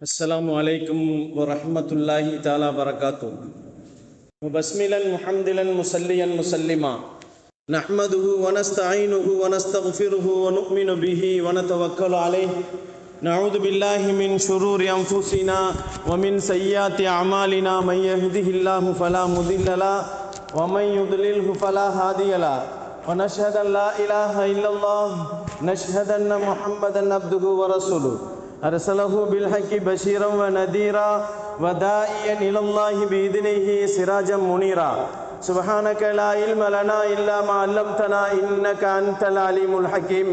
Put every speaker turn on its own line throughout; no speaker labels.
अस्सलामु अलैकुम व रहमतुल्लाहि ताला बरकातुहू। मुबस्मिलन मुहम्दिलन मुसल्लियन मुसल्लिमा नहमदुहु व नस्तईनुहु व नस्तगफिरुहु व नुमिनु बिही व नतवक्कलु अलैहि नऊज़ु बिल्लाहि मिन शुरूरि अंफुसिना व मिन सय्यिआति अमालिना मन यहदिहिल्लाहु फला मुदिल्ल लहु व मन युद्लिल्हु फला हादिय लहु व नशहदु अन ला इलाहा इल्लल्लाह नशहदु अन्न मुहम्मदन अब्दुहु व रसूलुहु अरसलहु बिलहक़्क़ि बशीरन व नदीरा व दाइयन इलल्लाहि बिइज़्निहि सिराजन मुनीरा सुब्हानक ला इल्म लना इल्ला मा अल्लमतना इन्नका अंतल अलीमुल हकीम।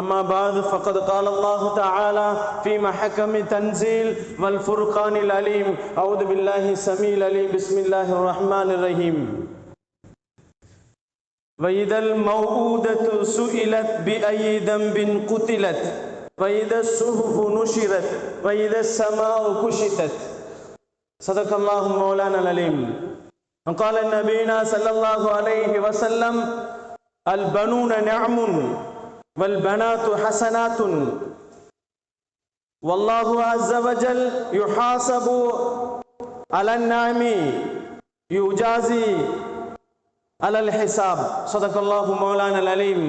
अम्मा बाद फ़क़द क़ाल अल्लाहु तआला फ़ी महकमि तंज़ील वल फ़ुरक़ानिल अलीम। अऊज़ु बिल्लाहि समीइल अलीम। बिस्मिल्लाहिर रहमानिर रहीम। व इज़ल मौऊदतु सुइलत बिअय्यि ज़ंबिन क़ुतिलत वइदस सुहुफु नुशिरत वइदस समाउ कुशितत। सदक़ल्लाहु मौलाना अलीम। क़ाल नबीना सल्लल्लाहु अलैहि वसल्लम अल बनून निअमुन वल बनातु हसनातुन वल्लाहु अज़्ज़ वजल युहासबु अलन नामी युजाज़ी अलल हिसाब। सदक़ल्लाहु मौलाना अलीम।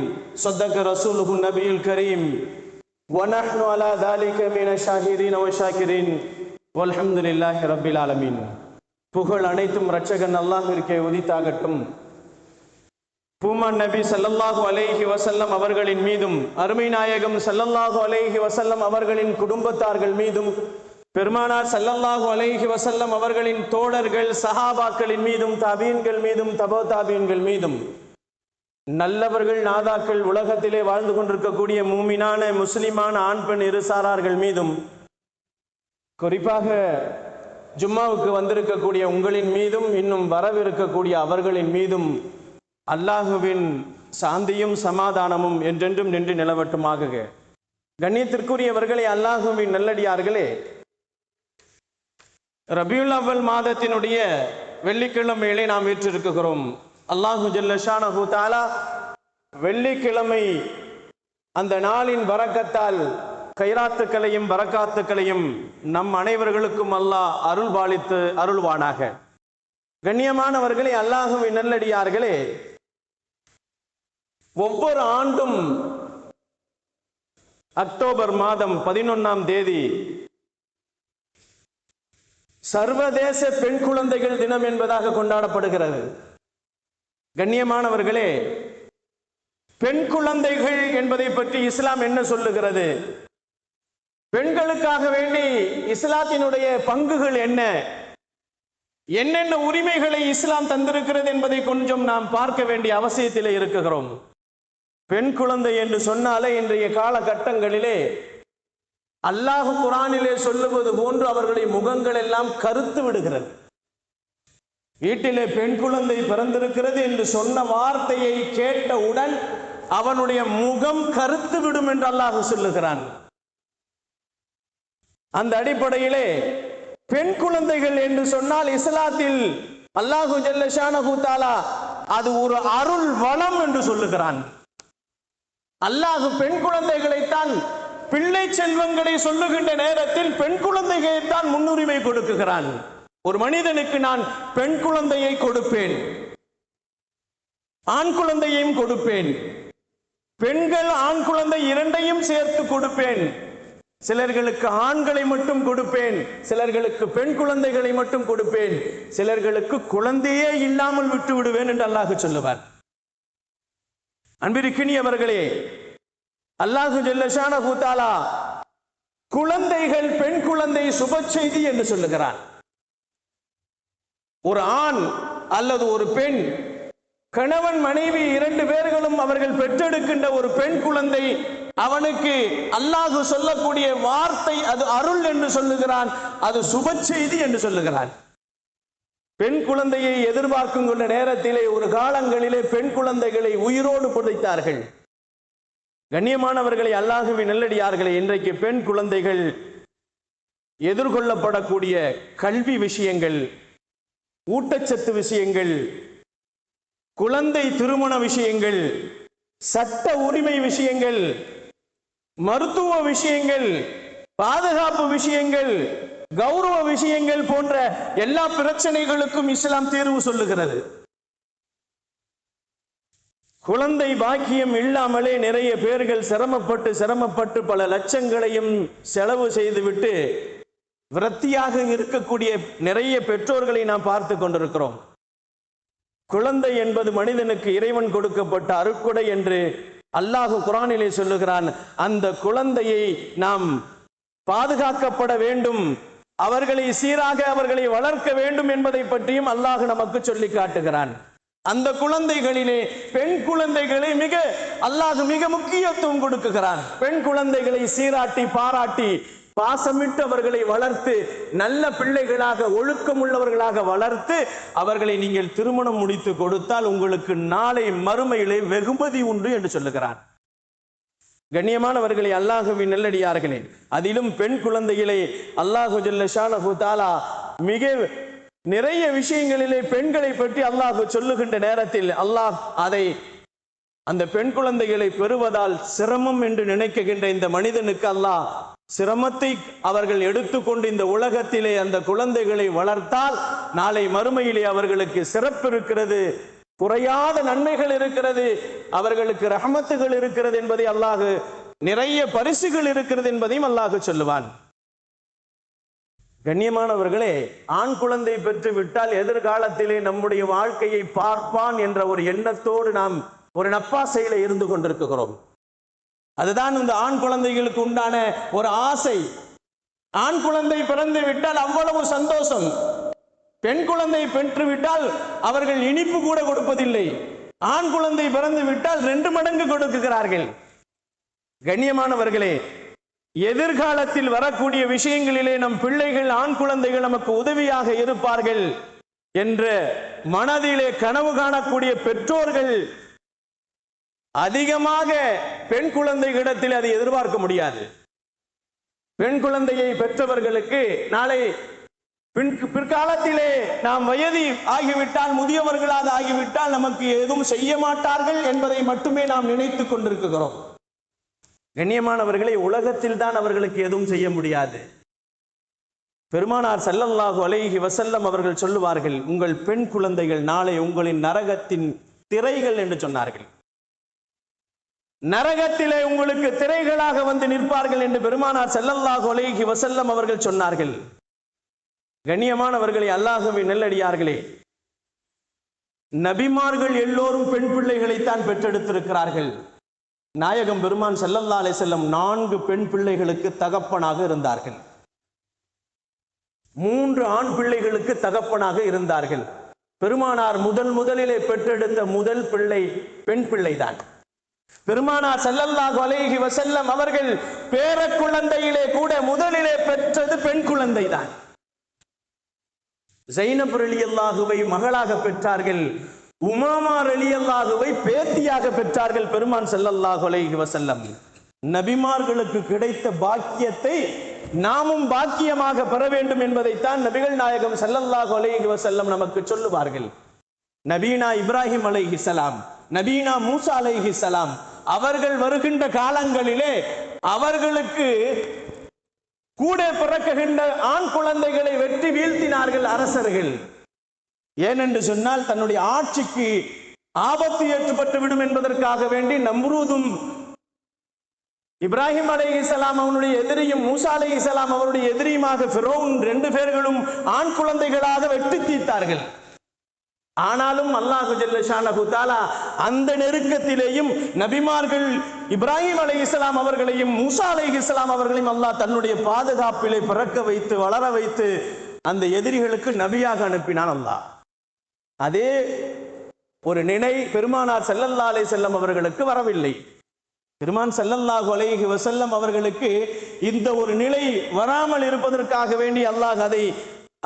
सदक़ रसूलुहु नबीयुल करीम वनहनु अला ज़ालिका मिनश ஷாஹிதீன வ ஷாக்கிரீன் வல்ஹம்துலில்லாஹி ரப்பில் ஆலமீன்। புகழ் அனைத்தும் இரட்சகன் அல்லாஹ்விற்கே உரித்தாகட்டும். பூமான் நபி ஸல்லல்லாஹு அலைஹி வஸல்லம் அவர்களின் மீதும் அருமை நாயகம் ஸல்லல்லாஹு அலைஹி வஸல்லம் அவர்களின் குடும்பத்தார்கள் மீதும் பெருமானார் ஸல்லல்லாஹு அலைஹி வஸல்லம் அவர்களின் தோழர்கள் சஹாபாக்களின் மீதும் தாபீன்கள் மீதும் தபோ தாபீன்கள் மீதும் நல்லவர்கள் நாதாக்கள் உலகத்திலே வாழ்ந்து கொண்டிருக்கக்கூடிய மூமினான முஸ்லிமான ஆண் பெண் இருசாரார்கள் மீதும் குறிப்பாக ஜும்மாவுக்கு வந்திருக்கக்கூடிய உங்களின் மீதும் இன்னும் வரவிருக்கக்கூடிய அவர்களின் மீதும் அல்லாஹுவின் சாந்தியும் சமாதானமும் என்றென்றும் நின்று நிலவட்டுமாக. கண்ணியத்திற்குரியவர்களே, அல்லாஹுவின் நல்லடியார்களே, ரபியுல் அவ்வல் மாதத்தினுடைய வெள்ளிக்கிழமையிலே நாம் வீற்றிருக்கிறோம். அல்லாஹு ஜல்ல ஷானஹு தஆலா வெள்ளிக்கிழமை அந்த நாளின் பரக்கத்தால் கைராத்துக்களையும் பரக்காத்துக்களையும் நம் அனைவர்களுக்கும் அல்லாஹ் அருள் பாலித்து அருள்வானாக. கண்ணியமானவர்களே, அல்லாஹுவின் நல்லடியார்களே, ஒவ்வொரு ஆண்டும் அக்டோபர் மாதம் 11ஆம் தேதி சர்வதேச பெண் குழந்தைகள் தினம் என்பதாக கொண்டாடப்படுகிறது. கண்ணியமானவர்களே, பெண் குழந்தைகள் என்பதை பற்றி இஸ்லாம் என்ன சொல்லுகிறது? பெண்களுக்காக வேண்டி இஸ்லாத்தினுடைய பங்குகள் என்ன, என்னென்ன உரிமைகளை இஸ்லாம் தந்திருக்கிறது என்பதை கொஞ்சம் நாம் பார்க்க வேண்டிய அவசியத்திலே இருக்கிறோம். பெண் குழந்தை என்று சொன்னாலே இன்றைய காலகட்டங்களிலே அல்லாஹ் குர்ஆனிலே சொல்லுவது போன்று அவர்களுடைய முகங்கள் எல்லாம் கருத்து விடுகிறது. வீட்டிலே பெண் குழந்தை பிறந்திருக்கிறது என்று சொன்ன வார்த்தையை கேட்டவுடன் அவனுடைய முகம் கருத்து விடும் என்று அல்லாஹ் சொல்லுகிறான். அந்த அடிப்படையிலே பெண் குழந்தைகள் என்று சொன்னால் இஸ்லாத்தில் அல்லாஹு ஜல்ல ஷானஹு தஆலா அது ஒரு அருள் வளம் என்று சொல்லுகிறான். அல்லாஹ் பெண் குழந்தைகளைத்தான் பிள்ளை செல்வங்களை சொல்லுகின்ற நேரத்தில் பெண் குழந்தைகளைத்தான் முன்னுரிமை கொடுக்குகிறான். ஒரு மனிதனுக்கு நான் பெண் குழந்தையை கொடுப்பேன், ஆண் குழந்தையையும் கொடுப்பேன், பெண்கள் ஆண் குழந்தை இரண்டையும் சேர்த்து கொடுப்பேன். சிலர்களுக்கு ஆண்களை மட்டும் கொடுப்பேன், சிலர்களுக்கு பெண் குழந்தைகளை மட்டும் கொடுப்பேன், சிலர்களுக்கு குழந்தையே இல்லாமல் விட்டு விடுவேன் என்று அல்லாஹ் சொல்லுவார். அன்பிற்கினியவர்களே, அல்லாஹ் ஜல்ல ஷானஹு தஆலா குழந்தைகள் பெண் குழந்தை சுப செய்தி என்று சொல்லுகிறான். ஒரு ஆண் அல்லது ஒரு பெண், கணவன் மனைவி இரண்டு பேர்களும் அவர்கள் பெற்றெடுக்கின்ற ஒரு பெண் குழந்தை, அவனுக்கு அல்லாஹ் சொல்லக்கூடிய வார்த்தை அது அருள் என்று சொல்லுகிறான், அது சுப செய்தி என்று சொல்லுகிறான். பெண் குழந்தையை எதிர்பார்க்கும் கொண்ட நேரத்திலே ஒரு காலங்களிலே பெண் குழந்தைகளை உயிரோடு புதைத்தார்கள். கண்ணியமானவர்களை, அல்லாஹுவின் நல்லடியார்களே, இன்றைக்கு பெண் குழந்தைகள் எதிர்கொள்ளப்படக்கூடிய கல்வி விஷயங்கள், ஊட்டச்சத்து விஷயங்கள், குழந்தை திருமண விஷயங்கள், சட்ட உரிமை விஷயங்கள், மருத்துவ விஷயங்கள், பாதுகாப்பு விஷயங்கள், கௌரவ விஷயங்கள் போன்ற எல்லா பிரச்சனைகளுக்கும் இஸ்லாம் தீர்வு சொல்லுகிறது. குழந்தை பாக்கியம் இல்லாமலே நிறைய பேர்கள் சிரமப்பட்டு பல லட்சங்களையும் செலவு செய்துவிட்டு விரத்தியாக இருக்கக்கூடிய நிறைய பெற்றோர்களை நாம் பார்த்து கொண்டிருக்கிறோம். குழந்தை என்பது மனிதனுக்கு இறைவன் கொடுக்கப்பட்ட அருட்கொடை என்று அல்லாஹ் குர்ஆனிலே சொல்லுகிறான். அந்த குழந்தையை நாம் பாதுகாக்கப்பட வேண்டும், அவர்களை சீராக அவர்களை வளர்க்க வேண்டும் என்பதை பற்றியும் அல்லாஹ் நமக்கு சொல்லி காட்டுகிறான். அந்த குழந்தைகளிலே பெண் குழந்தைகளை அல்லாஹ் மிக முக்கியத்துவம் கொடுக்குகிறான். பெண் குழந்தைகளை சீராட்டி பாராட்டி பாசமிட்டு அவர்களை வளர்த்து நல்ல பிள்ளைகளாக ஒழுக்கம் உள்ளவர்களாக வளர்த்து அவர்களை நீங்கள் திருமணம் முடித்து கொடுத்தால் உங்களுக்கு நாளை மறுமையிலே வெகுமதி உண்டு என்று சொல்லுகிறான். கண்ணியமானவர்களை, அல்லாஹ்வின் நல்லடியார்களே, அதிலும் பெண் குழந்தைகளை அல்லாஹ் ஜல்ல ஷானஹு தஆலா மிக நிறைய விஷயங்களிலே பெண்களை பற்றி அல்லாஹ் சொல்லுகின்ற நேரத்தில் அல்லாஹ் அந்த பெண் குழந்தைகளை பெறுவதால் சிரமம் என்று நினைக்கின்ற இந்த மனிதனுக்கு அல்லாஹ் சிரமத்தை அவர்கள் எடுத்துக்கொண்டு இந்த உலகத்திலே அந்த குழந்தைகளை வளர்த்தால் நாளை மறுமையிலே அவர்களுக்கு சிறப்பு இருக்கிறது, குறையாத நன்மைகள் இருக்கிறது, அவர்களுக்கு ரஹமத்துகள் இருக்கிறது என்பதை அல்லாஹ், நிறைய பரிசுகள் இருக்கிறது என்பதையும் அல்லாஹ் சொல்லுவான். கண்ணியமானவர்களே, ஆண் குழந்தை பெற்று விட்டால் எதிர்காலத்திலே நம்முடைய வாழ்க்கையை பார்ப்பான் என்ற ஒரு எண்ணத்தோடு நாம் ஒரு நப்பாசையில இருந்து கொண்டிருக்கிறோம். அதுதான் இந்த ஆண் குழந்தைகளுக்கு உண்டான ஒரு ஆசை. ஆண் குழந்தை பிறந்து விட்டால் அவ்வளவு சந்தோஷம். பெண் குழந்தை பெற்று விட்டால் அவர்கள் இனிப்பு கூட கொடுப்பதில்லை. ஆண் குழந்தை பிறந்து விட்டால் 2 மடங்கு கொடுக்குகிறார்கள். கண்ணியமானவர்களே, எதிர்காலத்தில் வரக்கூடிய விஷயங்களிலே நம் பிள்ளைகள், ஆண் குழந்தைகள் நமக்கு உதவியாக இருப்பார்கள் என்ற மனதிலே கனவு காணக்கூடிய பெற்றோர்கள் அதிகமாக பெண் குழந்தைகளிடத்தில் அதை எதிர்பார்க்க முடியாது. பெண் குழந்தையை பெற்றவர்களுக்கு நாளை பிற்காலத்திலே நாம் வயது ஆகிவிட்டால், முதியவர்களாக ஆகிவிட்டால் நமக்கு எதுவும் செய்ய மாட்டார்கள் என்பதை மட்டுமே நாம் நினைத்துக் கொண்டிருக்கிறோம். கண்ணியமானவர்களை, உலகத்தில் தான் அவர்களுக்கு எதுவும் செய்ய முடியாது. பெருமானார் ஸல்லல்லாஹு அலைஹி வஸல்லம் அவர்கள் சொல்லுவார்கள், உங்கள் பெண் குழந்தைகள் நாளை உங்களின் நரகத்தின் திரைகள் என்று சொன்னார்கள். நரகத்திலே உங்களுக்கு திரைகளாக வந்து நிற்பார்கள் என்று பெருமானார் ஸல்லல்லாஹு அலைஹி வஸல்லம் அவர்கள் சொன்னார்கள். கண்ணியமானவர்களே, அல்லாஹ்வின் நல்லடியார்களே, நபிமார்கள் எல்லோரும் பெண் பிள்ளைகளைத்தான் பெற்றெடுத்திருக்கிறார்கள். நாயகம் பெருமான் ஸல்லல்லாஹு அலைஹி வஸல்லம் 4 பெண் பிள்ளைகளுக்கு தகப்பனாக இருந்தார்கள். 3 ஆண் பிள்ளைகளுக்கு தகப்பனாக இருந்தார்கள். பெருமானார் முதலிலே பெற்றெடுத்த முதல் பிள்ளை பெண் பிள்ளைதான். பெருமானார் ஸல்லல்லாஹு அலைஹி வஸல்லம் அவர்கள் பேர குழந்தையிலே கூட முதலிலே பெற்றது பெண் குழந்தைதான். ஸைனப் ரலியல்லாஹுவை மகளாக பெற்றார்கள். உமாமா ரலியல்லாஹுவை பேத்தியாக பெற்றார்கள் பெருமான் ஸல்லல்லாஹு அலைஹி வஸல்லம். நபிமார்களுக்கு கிடைத்த பாக்கியத்தை நாமும் பாக்கியமாக பெற வேண்டும் என்பதைத்தான் நபிகள் நாயகம் ஸல்லல்லாஹு அலைஹி வஸல்லம் நமக்கு சொல்லுவார்கள். நபீனா இப்ராஹிம் அலைஹிஸ்ஸலாம், நபீனா மூசா அலைஹிஸ்ஸலாம் அவர்கள் வருகின்ற காலங்களிலே அவர்களுக்கு கூட பிறக்குகின்ற ஆண் குழந்தைகளை வெற்றி வீழ்த்தினார்கள் அரசர்கள். ஏனென்று சொன்னால் தன்னுடைய ஆட்சிக்கு ஆபத்து ஏற்பட்டு விடும் என்பதற்காக வேண்டி நம்ரூதும் இப்ராஹிம் அலைஹிஸ்ஸலாம் அவனுடைய எதிரியும் மூசா அலைஹிஸ்ஸலாம் அவருடைய எதிரியுமாக ஃபிரௌன் 2 பேர்களும் ஆண் குழந்தைகளாக வெட்டி தீர்த்தார்கள். ஆனாலும் அல்லாஹ் ஜல்ல ஷானஹு தஆலா அந்த நெருக்கத்திலேயும் நபிமார்கள் இப்ராஹிம் அலைஹிஸ்ஸலாம் அவர்களையும் மூசா அலைஹிஸ்ஸலாம் அவர்களையும் அல்லாஹ் தன்னுடைய பாதுகாப்பிலே பிறக்க வைத்து வளர வைத்து அந்த எதிரிகளுக்கு நபியாக அனுப்பினான் அல்லாஹ். அதே ஒரு நினை பெருமானார் ஸல்லல்லாஹு அலைஹி வஸல்லம் அவர்களுக்கு வரவில்லை. பெருமான் ஸல்லல்லாஹு அலைஹி வஸல்லம் அவர்களுக்கு இந்த ஒரு நிலை வராமல் இருப்பதற்காக வேண்டி அல்லாஹ் அதை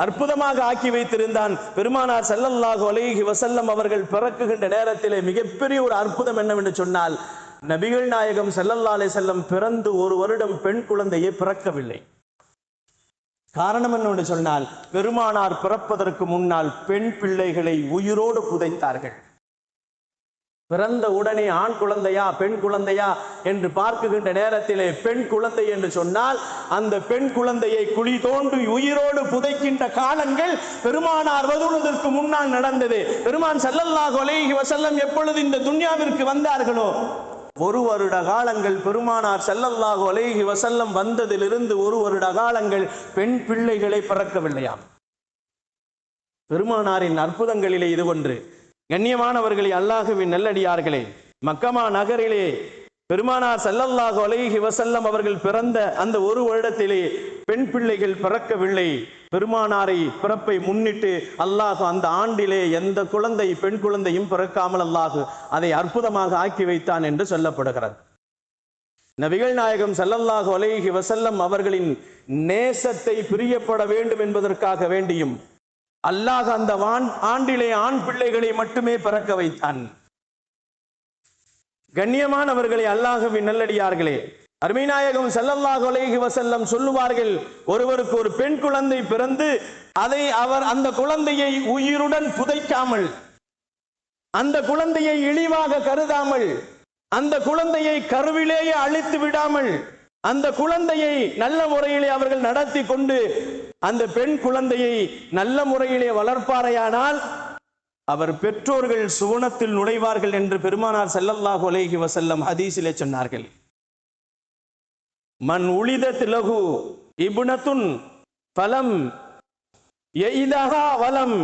அற்புதமாக ஆக்கி வைத்திருந்தான். பெருமானார் ஸல்லல்லாஹு அலைஹி வஸல்லம் அவர்கள் பிறக்குகின்ற நேரத்திலே மிகப்பெரிய ஒரு அற்புதம் என்னவென்று சொன்னால், நபிகள் நாயகம் ஸல்லல்லாஹு அலைஹி வஸல்லம் பிறந்து 1 வருடம் பெண் குழந்தையை பிறக்கவில்லை. காரணம் என்னவென்று சொன்னால், பெருமானார் பிறப்பதற்கு முன்னால் பெண் பிள்ளைகளை உயிரோடு புதைத்தார்கள். பிறந்த உடனே ஆண் குழந்தையா பெண் குழந்தையா என்று பார்க்குகின்ற நேரத்திலே பெண் குழந்தை என்று சொன்னால் அந்த பெண் குழந்தையை குழி தோண்டி உயிரோடு புதைக்கின்ற காலங்கள் பெருமானார் வருவதற்கு முன்னால் நடந்தது. பெருமான் ஸல்லல்லாஹு அலைஹி வஸல்லம் எப்பொழுது இந்த துன்யாவிற்கு வந்தார்களோ ஒரு வருட காலங்கள் பெருமானார் ஸல்லல்லாஹு அலைஹி வஸல்லம் வந்ததிலிருந்து ஒரு வருட காலங்கள் பெண் பிள்ளைகளை பிறக்கவில்லையாம். பெருமானாரின் அற்புதங்களிலே இது ஒன்று. கண்ணியமானவர்களே, அல்லாஹுவின் நல்லடியார்களே, மக்கமா நகரிலே பெருமானார் ஸல்லல்லாஹு அலைஹி வஸல்லம் அவர்கள் பிறந்த அந்த ஒரு வருடத்திலே பெண் பிள்ளைகள் பிறக்கவில்லை. பெருமானாரை பிறப்பை முன்னிட்டு அல்லாஹ் அந்த ஆண்டிலே எந்த குழந்தை பெண் குழந்தையும் பிறக்காமல் அல்லாஹ் அதை அற்புதமாக ஆக்கி வைத்தான் என்று சொல்லப்படுகிறது. நபிகள் நாயகம் ஸல்லல்லாஹு அலைஹி வஸல்லம் அவர்களின் நேசத்தை பிரியப்பட வேண்டும் என்பதற்காக வேண்டியும் அல்லாஹ் அந்த ஆண்டிலே ஆண் பிள்ளைகளை மட்டுமே பிறக்க வைத்தான். கண்ணியமானவர்களே, அல்லாஹ்வின் நல்லடியார்களே, அருமை நாயகம் ஸல்லல்லாஹு அலைஹி வஸல்லம் சொல்லுவார்கள், ஒருவருக்கு ஒரு பெண் குழந்தை பிறந்து அதை அவர் அந்த குழந்தையை உயிருடன் புதைக்காமல், அந்த குழந்தையை இழிவாக கருதாமல், அந்த குழந்தையை கருவிலேயே அழித்து விடாமல், அந்த குழந்தையை நல்ல முறையிலே அவர்கள் நடத்தி கொண்டு அந்த பெண் குழந்தையை நல்ல முறையிலே வளர்ப்பாரையானால் அவர் பெற்றோர்கள் சுவனத்தில் நுழைவார்கள் என்று பெருமானார் ஸல்லல்லாஹு அலைஹி வஸல்லம் ஹதீஸிலே சொன்னார்கள். மன் உலிதத் லஹு இப்னத்துன் ஃபலம் யஇதஹா வலம்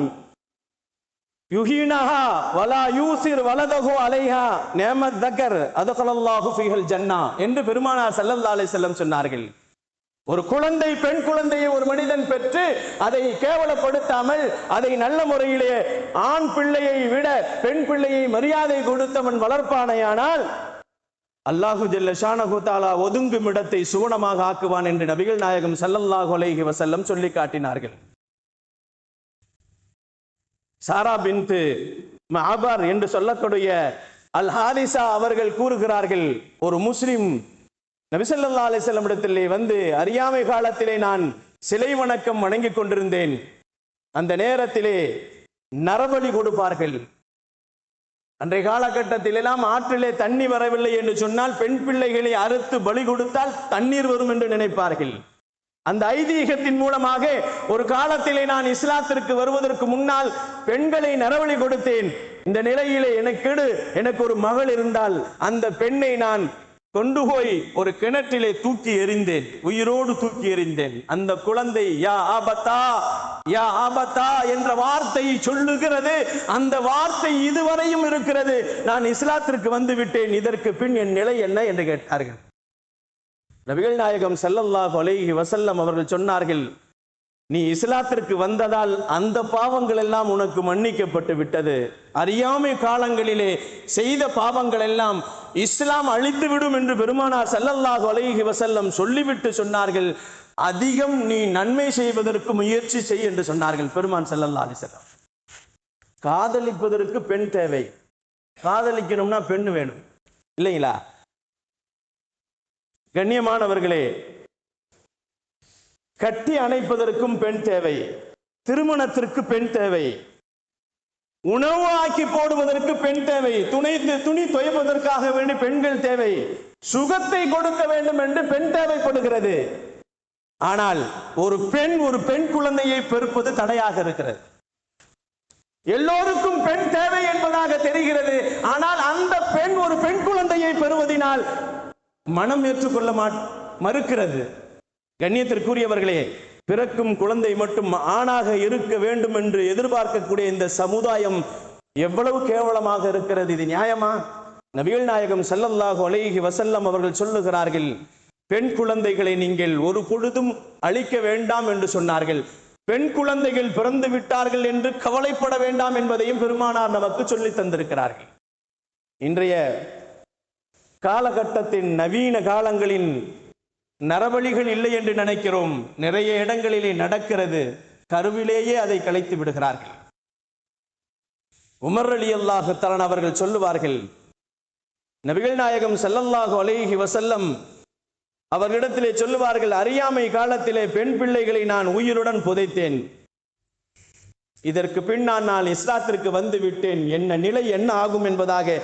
யுஹீனஹா வலா யூசிர் வலதஹு அலைஹா நிஅமத் தக்கர் அதகலல்லாஹு ஃபீஹல் ஜன்னா என்று பெருமானார் ஸல்லல்லாஹு அலைஹி வஸல்லம் சொன்னார்கள். ஒரு குழந்தை பெண் குழந்தையை ஒரு மனிதன் பெற்று அதை கேவலப்படுத்தாமல் அதை நல்ல முறையிலே ஆண் பிள்ளையை விட பெண் பிள்ளையை மரியாதை கொடுத்தவன் வளர்ப்பானையானால் அல்லாஹு ஜல்ல ஷானஹு தஆலா ஒதுங்கும் இடத்தை சுவனமாக ஆக்குவான் என்று நபிகள் நாயகம் ஸல்லல்லாஹு அலைஹி வஸல்லம் சொல்லி காட்டினார்கள். சாரா பின்த் மஅபர் என்று சொல்லக்கூடிய அல் ஹாரிசா அவர்கள் கூறுகிறார்கள், ஒரு முஸ்லிம் நபி ஸல்லல்லாஹு அலைஹி வஸல்லம் இடத்திலே வந்து அறியாமை காலத்திலே நான் சிலை வணக்கம் வணங்கிக் கொண்டிருந்தேன். அந்த நேரத்திலே நரபலி கொடுப்பார்கள். அன்றைய காலகட்டத்தில் எல்லாம் ஆற்றிலே தண்ணி வரவில்லை என்று சொன்னால் பெண் பிள்ளைகளை அறுத்து பலி கொடுத்தால் தண்ணீர் வரும் என்று நினைப்பார்கள். அந்த ஐதீகத்தின் மூலமாக ஒரு காலத்திலே நான் இஸ்லாத்திற்கு வருவதற்கு முன்னால் பெண்களை நரபலி கொடுத்தேன். இந்த நிலையிலே எனக்கு ஒரு மகள் இருந்தால் அந்த பெண்ணை நான் கொண்டு போய் ஒரு கிணற்றிலே தூக்கி எறிந்தேன், உயிரோடு தூக்கி எறிந்தேன். அந்த குழந்தை யா ஆபத்தா யா ஆபத்தா என்ற வார்த்தையை சொல்லுகிறது. அந்த வார்த்தை இதுவரையும் இருக்கிறது. நான் இஸ்லாத்திற்கு வந்து விட்டேன், இதற்கு பின் என் நிலை என்ன என்று கேட்டார்கள். நபிகள் நாயகம் ஸல்லல்லாஹு அலைஹி வஸல்லம் அவர்கள் சொன்னார்கள், நீ இஸ்லாத்திற்கு வந்ததால் அந்த பாவங்கள் எல்லாம் உனக்கு மன்னிக்கப்பட்டு விட்டது. அறியாமை காலங்களிலே செய்த பாவங்கள் எல்லாம் இஸ்லாம் அழித்து விடும் என்று பெருமானார் ஸல்லல்லாஹு அலைஹி வஸல்லம் சொல்லிவிட்டு சொன்னார்கள், அதிகம் நீ நன்மை செய்வதற்கு முயற்சி செய் என்று சொன்னார்கள் பெருமான் ஸல்லல்லாஹு அலைஹி வஸல்லம். காதலிப்பதற்கு பெண் தேவை, காதலிக்கணும்னா பெண் வேணும் இல்லைங்களா? கண்ணியமானவர்களே, கட்டி அணைப்பதற்கும் பெண் தேவை, திருமணத்திற்கு பெண் தேவை, உணவு ஆக்கி போடுவதற்கு பெண் தேவை, துணி துவைப்பதற்காக வேண்டி பெண்கள் தேவை, சுகத்தை கொடுக்க வேண்டும் என்று பெண் தேவைப்படுகிறது. ஆனால் ஒரு பெண் குழந்தையை பெறுவது தடையாக இருக்கிறது. எல்லோருக்கும் பெண் தேவை என்பதாக தெரிகிறது. ஆனால் அந்த பெண் ஒரு பெண் குழந்தையை பெறுவதனால் மனம் ஏற்றுக்கொள்ள மறுக்கிறது. கண்ணியத்திற்குரியவர்களே, பிறக்கும் குழந்தை மட்டும் ஆணாக இருக்க வேண்டும் என்று எதிர்பார்க்கக்கூடிய இந்த சமுதாயம் எவ்வளவு கேவலமாக இருக்கிறது. இது நியாயமா? நபிகள் நாயகம் ஸல்லல்லாஹு அலைஹி வஸல்லம் அவர்கள் சொல்லுகிறார்கள், பெண் குழந்தைகளை நீங்கள் ஒரு பொழுதும் அழிக்க வேண்டாம் என்று சொன்னார்கள். பெண் குழந்தைகள் பிறந்து விட்டார்கள் என்று கவலைப்பட வேண்டாம் என்பதையும் பெருமானார் நமக்கு சொல்லி தந்திருக்கிறார்கள். இன்றைய காலகட்டத்தின் நவீன காலங்களின் நரபலிகள் இல்லை என்று நினைக்கிறோம். நிறைய இடங்களிலே நடக்கிறது. கருவிலேயே அதை கலைத்து விடுகிறார்கள். உமர் ரலியல்லாஹு தஆலா அவர்கள் சொல்லுவார்கள், நபிகள் நாயகம் ஸல்லல்லாஹு அலைஹி வஸல்லம் அவர்களிடத்திலே சொல்லுவார்கள், அறியாமை காலத்திலே பெண் பிள்ளைகளை நான் உயிருடன் புதைத்தேன். இதற்கு பின்னால் நான் இஸ்லாத்திற்கு வந்து விட்டேன், என்ன நிலை என்ன ஆகும் என்பதாக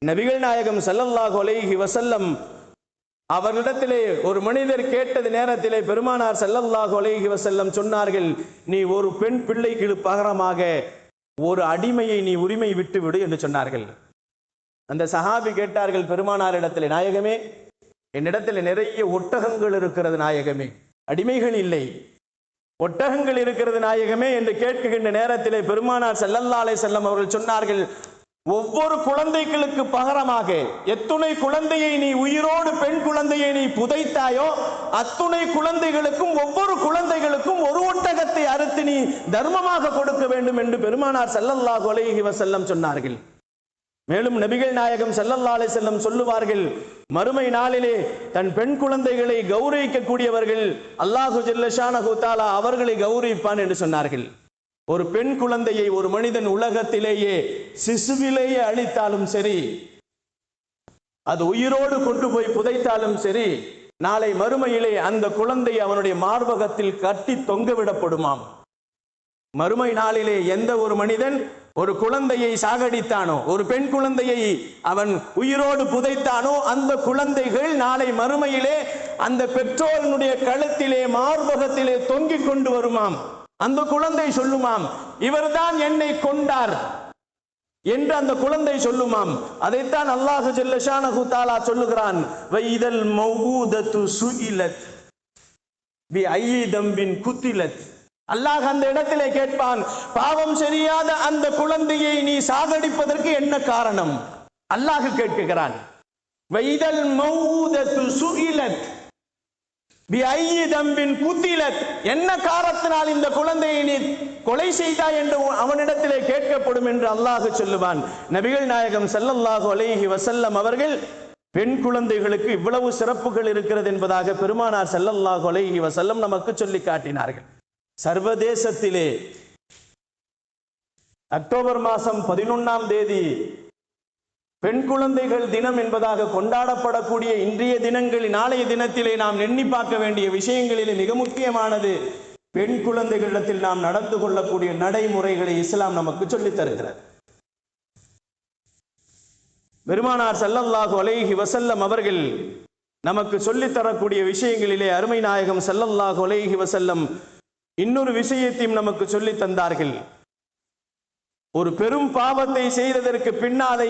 நபிகள் நாயகம் ஸல்லல்லாஹு அலைஹி வஸல்லம் அவர்களிடத்திலே ஒரு மனிதர் கேட்டது நேரத்திலே பெருமானார் ஸல்லல்லாஹு அலைஹி வஸல்லம் சொன்னார்கள், நீ ஒரு பெண் பிள்ளைக்கு பகரமாக ஒரு அடிமையை நீ உரிமை விட்டு விடு என்று சொன்னார்கள். அந்த சஹாபி கேட்டார்கள் பெருமானார் இடத்திலே, நாயகமே, என்னிடத்தில் நிறைய ஒட்டகங்கள் இருக்கிறது நாயகமே, அடிமைகள் இல்லை, ஒட்டகங்கள் இருக்கிறது நாயகமே என்று கேட்கின்ற நேரத்திலே பெருமானார் ஸல்லல்லாஹு அலைஹி வஸல்லம் அவர்கள் சொன்னார்கள், ஒவ்வொரு குழந்தைகளுக்கு பகரமாக எத்துணை குழந்தையை நீ உயிரோடு பெண் குழந்தையை நீ புதைத்தாயோ அத்துணை குழந்தைகளுக்கும் ஒவ்வொரு குழந்தைகளுக்கும் ஒரு ஒட்டகத்தை அறுத்து நீ தர்மமாக கொடுக்க வேண்டும் என்று பெருமானார் ஸல்லல்லாஹு அலைஹி வஸல்லம் சொன்னார்கள். மேலும் நபிகள் நாயகம் ஸல்லல்லாஹு அலைஹி வஸல்லம் சொல்லுவார்கள், மறுமை நாளிலே தன் பெண் குழந்தைகளை கௌரவிக்கக்கூடியவர்கள் அல்லாஹு ஜல்ல ஷானஹு தஆலா அவர்களை கௌரவிப்பான் என்று சொன்னார்கள். ஒரு பெண் குழந்தையை ஒரு மனிதன் உலகத்திலேயே சிசுவிலேயே அழித்தாலும் சரி, அது உயிரோடு கொண்டு போய் புதைத்தாலும் சரி, நாளை மறுமையிலே அந்த குழந்தை அவனுடைய மார்பகத்தில் கட்டி தொங்கவிடப்படுமாம். மறுமை நாளிலே எந்த ஒரு மனிதன் ஒரு குழந்தையை சாகடித்தானோ, ஒரு பெண் குழந்தையை அவன் உயிரோடு புதைத்தானோ, அந்த குழந்தைகள் நாளை மறுமையிலே அந்த பெற்றோருடைய கழுத்திலே மார்பகத்திலே தொங்கிக் கொண்டு வருமாம். அந்த குழந்தை சொல்லுமாம், இவர்தான் என்னை கொண்டார் என்று அந்த குழந்தை சொல்லுமாம். அதைத்தான் அல்லாஹு ஜல்ல ஷானஹு தஆலா சொல்லுகிறான், வைதல் மௌஊதத்து சுஇலத் பி ஐயி தம்பின் குத்திலத். அல்லாஹ் அந்த இடத்திலே கேட்பான், பாவம் செய்யாத அந்த குழந்தையை நீ சாகடிப்பதற்கு என்ன காரணம்? அல்லாஹ் கேட்கிறான், வைதல் மௌஊதத்து சுஇலத் பி ஐயி தம்பின் குத்திலத், என்ன காரணத்தினால் இந்த குழந்தையை நீ கொலை செய்தாய் என்று அவனிடத்திலே கேட்கப்படும் என்று அல்லாஹ் சொல்லுவான். நபிகள் நாயகம் ஸல்லல்லாஹு அலைஹி வஸல்லம் அவர்கள் பெண் குழந்தைகளுக்கு இவ்வளவு சிறப்புகள் இருக்கிறது என்பதாக பெருமானார் ஸல்லல்லாஹு அலைஹி வஸல்லம் நமக்கு சொல்லி காட்டினார்கள். சர்வதேசத்திலே அக்டோபர் மாதம் 11ஆம் தேதி பெண் குழந்தைகள் தினம் என்பதாக கொண்டாடப்படக்கூடிய இன்றைய தினங்களில் நாளைய தினத்திலே நாம் எண்ணி பார்க்க வேண்டிய விஷயங்களிலே மிக முக்கியமானது பெண் குழந்தைகளிடத்தில் நாம் நடந்து கொள்ளக்கூடிய நடைமுறைகளை இஸ்லாம் நமக்கு சொல்லித் தருகிறது. பெருமானார் ஸல்லல்லாஹு அலைஹி வஸல்லம் அவர்கள் நமக்கு சொல்லித் தரக்கூடிய விஷயங்களிலே அருமை நாயகம் ஸல்லல்லாஹு அலைஹி வஸல்லம் இன்னொரு விஷயத்தையும் நமக்கு சொல்லி தந்தார்கள். ஒரு பெரும் பாவத்தை செய்ததற்கு பின்னாதை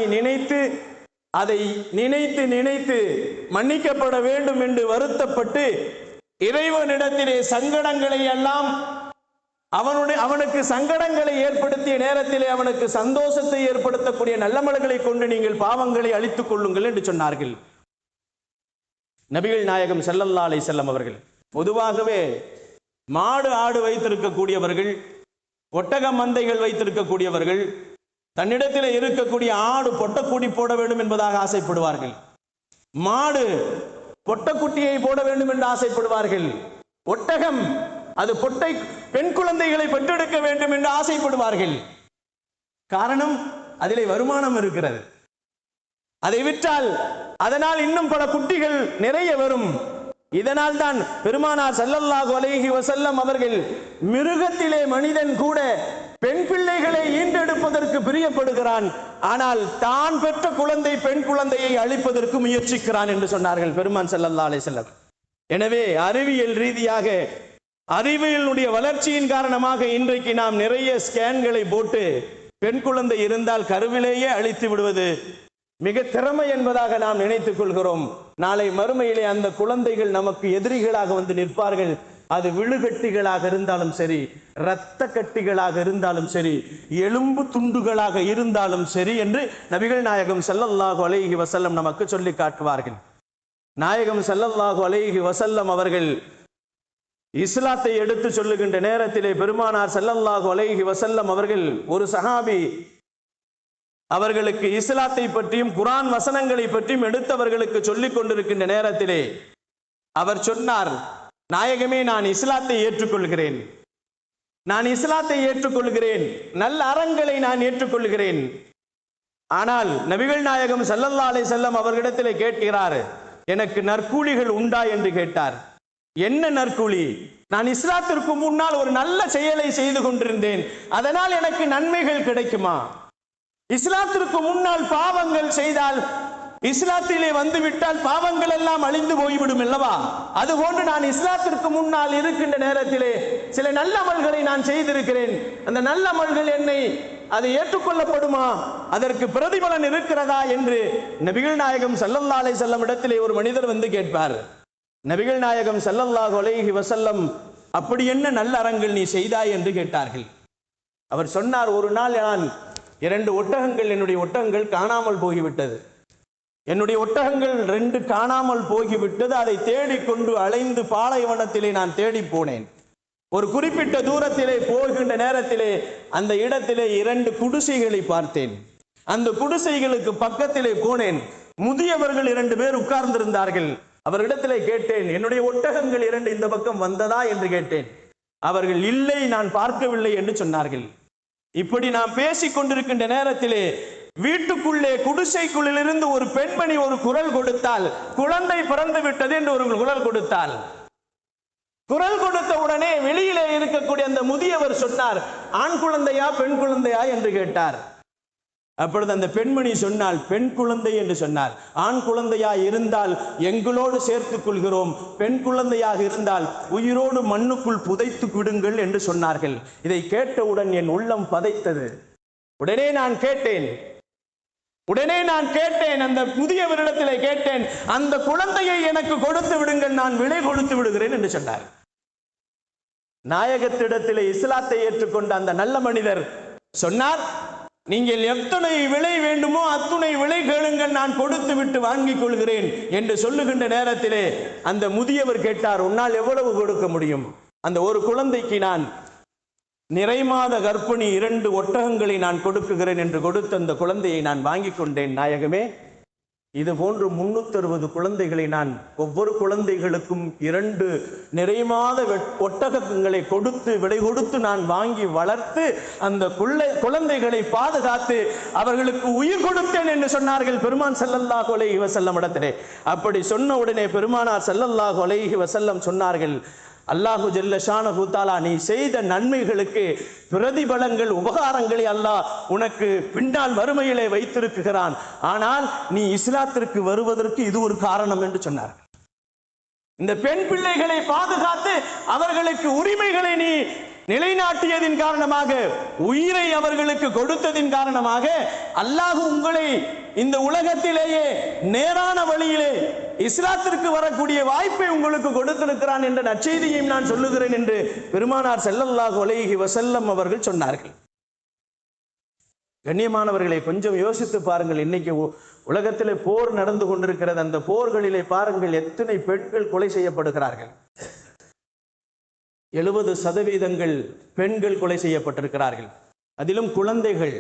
அதை நினைத்து மன்னிக்கப்பட வேண்டும் என்று வருத்தப்பட்டு இறைவனிடத்திலே சங்கடங்களை எல்லாம் அவனுக்கு சங்கடங்களை ஏற்படுத்திய நேரத்திலே அவனுக்கு சந்தோஷத்தை ஏற்படுத்தக்கூடிய நல்லமல்களை கொண்டு நீங்கள் பாவங்களை அழித்துக் கொள்ளுங்கள் என்று சொன்னார்கள் நபிகள் நாயகம் ஸல்லல்லாஹு அலைஹி வஸல்லம் அவர்கள். பொதுவாகவே மாடு ஆடு வைத்திருக்கக்கூடியவர்கள், ஒட்டக மந்தைகள் வைத்திருக்கக்கூடியவர்கள் தன்னிடத்தில் இருக்கக்கூடிய ஆடு பொட்டக்குட்டி போட வேண்டும் என்பதாக ஆசைப்படுவார்கள். மாடு பொட்டக்குட்டியை போட வேண்டும் என்று ஆசைப்படுவார்கள். ஒட்டகம் அது பெண் குழந்தைகளை பெற்றெடுக்க வேண்டும் என்று ஆசைப்படுவார்கள். காரணம், அதிலே வருமானம் இருக்கிறது. அதை விற்றால் அதனால் இன்னும் பல குட்டிகள் நிறைய வரும். இதனால் தான் பெருமானார் ஸல்லல்லாஹு அலைஹி வஸல்லம் அவர்கள் மிருகத்திலே மனிதன் கூட பெண் பிள்ளைகளை ஈண்டெடுப்பதற்கு பிரியப்படுகிறான், ஆனால் தான் பெற்ற குழந்தை பெண் குழந்தையை அழிப்பதற்கு முயற்சிக்கிறான் என்று சொன்னார்கள் பெருமான் ஸல்லல்லாஹு அலைஹி வஸல்லம். எனவே அறிவியல் ரீதியாக அறிவியலுடைய வளர்ச்சியின் காரணமாக இன்றைக்கு நாம் நிறைய ஸ்கேன்களை போட்டு பெண் குழந்தை இருந்தால் கருவிலேயே அழித்து விடுவது மிக திறமை என்பதாக நாம் நினைத்துக் கொள்கிறோம். நாளை மறுமையிலே அந்த குழந்தைகள் நமக்கு எதிரிகளாக வந்து நிற்பார்கள். அது விழுகட்டிகளாக இருந்தாலும் சரி, இரத்த கட்டிகளாக இருந்தாலும் சரி, எலும்பு துண்டுகளாக இருந்தாலும் சரி என்று நபிகள் நாயகம் ஸல்லல்லாஹு அலைஹி வஸல்லம் நமக்கு சொல்லி காட்டுவார்கள். நாயகம் ஸல்லல்லாஹு அலைஹி வஸல்லம் அவர்கள் இஸ்லாத்தை எடுத்து சொல்லுகின்ற நேரத்திலே பெருமானார் ஸல்லல்லாஹு அலைஹி வஸல்லம் அவர்கள் ஒரு சஹாபி அவர்களுக்கு இஸ்லாத்தை பற்றியும் குர்ஆன் வசனங்களை பற்றியும் எடுத்தவர்களுக்கு சொல்லிக் கொண்டிருக்கின்ற நேரத்திலே அவர் சொன்னார், நாயகமே, நான் இஸ்லாத்தை ஏற்றுக்கொள்கிறேன், நான் இஸ்லாத்தை ஏற்றுக்கொள்கிறேன், நல்ல அறங்களை நான் ஏற்றுக்கொள்கிறேன். ஆனால் நபிகள் நாயகம் ஸல்லல்லாஹு அலைஹி வஸல்லம் அவர்களிடத்திலே கேட்கிறார், எனக்கு நற்கூலிகள் உண்டா என்று கேட்டார். என்ன நற்கூலி? நான் இஸ்லாத்திற்கு முன்னால் ஒரு நல்ல செயலை செய்து கொண்டிருந்தேன், அதனால் எனக்கு நன்மைகள் கிடைக்குமா? இஸ்லாத்திற்கு முன்னால் பாவங்கள் செய்தால் இஸ்லாத்திலே வந்து விட்டால் பாவங்கள் எல்லாம் அழிந்து போய்விடும் அல்லவா? அதுபோன்று நான் இஸ்லாத்திற்கு முன்னால் இருக்கின்ற நேரத்திலே சில நல்ல அமல்களை நான் செய்திருக்கிறேன். அந்த நல்ல அமல்கள் என்னை அது ஏற்றுக்கொள்ளப்படுமா, அதற்கு பிரதிபலன் இருக்கிறதா என்று நபிகள் நாயகம் ஸல்லல்லாஹு அலைஹி வஸல்லம் இடத்திலே ஒரு மனிதர் வந்து கேட்பார். நபிகள் நாயகம் ஸல்லல்லாஹு அலைஹி வஸல்லம் அப்படி என்ன நல்ல அறங்கள் நீ செய்தாய் என்று கேட்டார்கள். அவர் சொன்னார், ஒரு நாள் நான் 2 ஒட்டகங்கள், என்னுடைய ஒட்டகங்கள் காணாமல் போய்விட்டது. என்னுடைய ஒட்டகங்கள் 2 காணாமல் போய்விட்டது. அதை தேடிக்கொண்டு அலைந்து பாலைவனத்திலே நான் தேடி போனேன். ஒரு குறிப்பிட்ட தூரத்திலே போகின்ற நேரத்திலே அந்த இடத்திலே 2 குடிசைகளை பார்த்தேன். அந்த குடிசைகளுக்கு பக்கத்திலே போனேன். முதியவர்கள் 2 பேர் உட்கார்ந்திருந்தார்கள். அவரிடத்திலே கேட்டேன், என்னுடைய ஒட்டகங்கள் 2 இந்த பக்கம் வந்ததா என்று கேட்டேன். அவர்கள் இல்லை, நான் பார்க்கவில்லை என்று சொன்னார்கள். இப்படி நாம் பேசிக் கொண்டிருக்கின்ற நேரத்திலே வீட்டுக்குள்ளே குடிசைக்குள்ளிலிருந்து ஒரு பெண்மணி ஒரு குரல் கொடுத்தால், குழந்தை பிறந்து விட்டது என்று ஒரு குரல் கொடுத்தால், குரல் கொடுத்த உடனே வெளியிலே இருக்கக்கூடிய அந்த முதியவர் சொன்னார், ஆண் குழந்தையா பெண் குழந்தையா என்று கேட்டார். அப்பொழுது அந்த பெண்மணி சொன்னால், பெண் குழந்தை என்று சொன்னார். ஆண் குழந்தையா இருந்தால் எங்களோடு சேர்த்துக் கொள்கிறோம், பெண் குழந்தையாக இருந்தால் உயிரோடு மண்ணுக்குள் புதைத்து விடுங்கள் என்று சொன்னார்கள். இதை கேட்டவுடன் என் உள்ளம் பதைத்தது. உடனே நான் கேட்டேன், அந்த முதியவரிடத்திலே கேட்டேன், அந்த குழந்தையை எனக்கு கொடுத்து விடுங்கள், நான் விலை கொடுத்து விடுகிறேன் என்று சொன்னார். நாயகத்திடத்திலே இஸ்லாத்தை ஏற்றுக்கொண்ட அந்த நல்ல மனிதர் சொன்னார், நீங்கள் எத்தனை விலை வேண்டுமோ அத்துணை விலை கேளுங்கள், நான் கொடுத்து விட்டு வாங்கிக் கொள்கிறேன் என்று சொல்லுகின்ற நேரத்திலே அந்த முதியவர் கேட்டார், உன்னால் எவ்வளவு கொடுக்க முடியும்? அந்த ஒரு குழந்தைக்கு நான் நிறைமாத கர்ப்பிணி 2 ஒட்டகங்களை நான் கொடுக்குகிறேன் என்று கொடுத்த அந்த குழந்தையை நான் வாங்கிக் கொண்டேன். நாயகமே, இது போன்று 360 குழந்தைகளை நான் ஒவ்வொரு குழந்தைகளுக்கும் 2 நிறைமாத ஒட்டகங்களை கொடுத்து விலை கொடுத்து நான் வாங்கி வளர்த்து அந்த குழந்தைகளை பாதுகாத்து அவர்களுக்கு உயிர் கொடுத்தேன் என்று சொன்னார்கள் பெருமான் ஸல்லல்லாஹு அலைஹி வஸல்லம் இடத்திலே. அப்படி சொன்ன உடனே பெருமானார் ஸல்லல்லாஹு அலைஹி வஸல்லம் சொன்னார்கள், அல்லாஹு ஜல்ல ஷானஹு தஆலா நீ செய்த நன்மைகளுக்கு பிரதிபலங்கள் உபகாரங்களை அல்லாஹ் உனக்கு பின்னால் வறுமையிலே வைத்திருக்கிறான். ஆனால் நீ இஸ்லாத்திற்கு வருவதற்கு இது ஒரு காரணம் என்று சொன்னார். இந்த பெண் பிள்ளைகளை பாதுகாத்து அவர்களுக்கு உரிமைகளை நீ நிலைநாட்டியதின் காரணமாக, உயிரை அவர்களுக்கு கொடுத்ததின் காரணமாக அல்லாஹ் உங்களை இந்த உலகத்திலேயே நேரான வழியிலே இஸ்லாத்திற்கு வரக்கூடிய வாய்ப்பை உங்களுக்கு கொடுத்திருக்கிறான் என்ற நற்செய்தியையும் நான் சொல்லுகிறேன் என்று பெருமானார் ஸல்லல்லாஹு அலைஹி வஸல்லம் அவர்கள் சொன்னார்கள். கண்ணியமானவர்களை, கொஞ்சம் யோசித்து பாருங்கள். இன்னைக்கு உலகத்திலே போர் நடந்து கொண்டிருக்கிறது. அந்த போர்களிலே பாருங்கள், எத்தனை பெண்கள் கொலை செய்யப்படுகிறார்கள். 70% பெண்கள் கொலை செய்யப்பட்டிருக்கிறார்கள். அதிலும் குழந்தைகள்.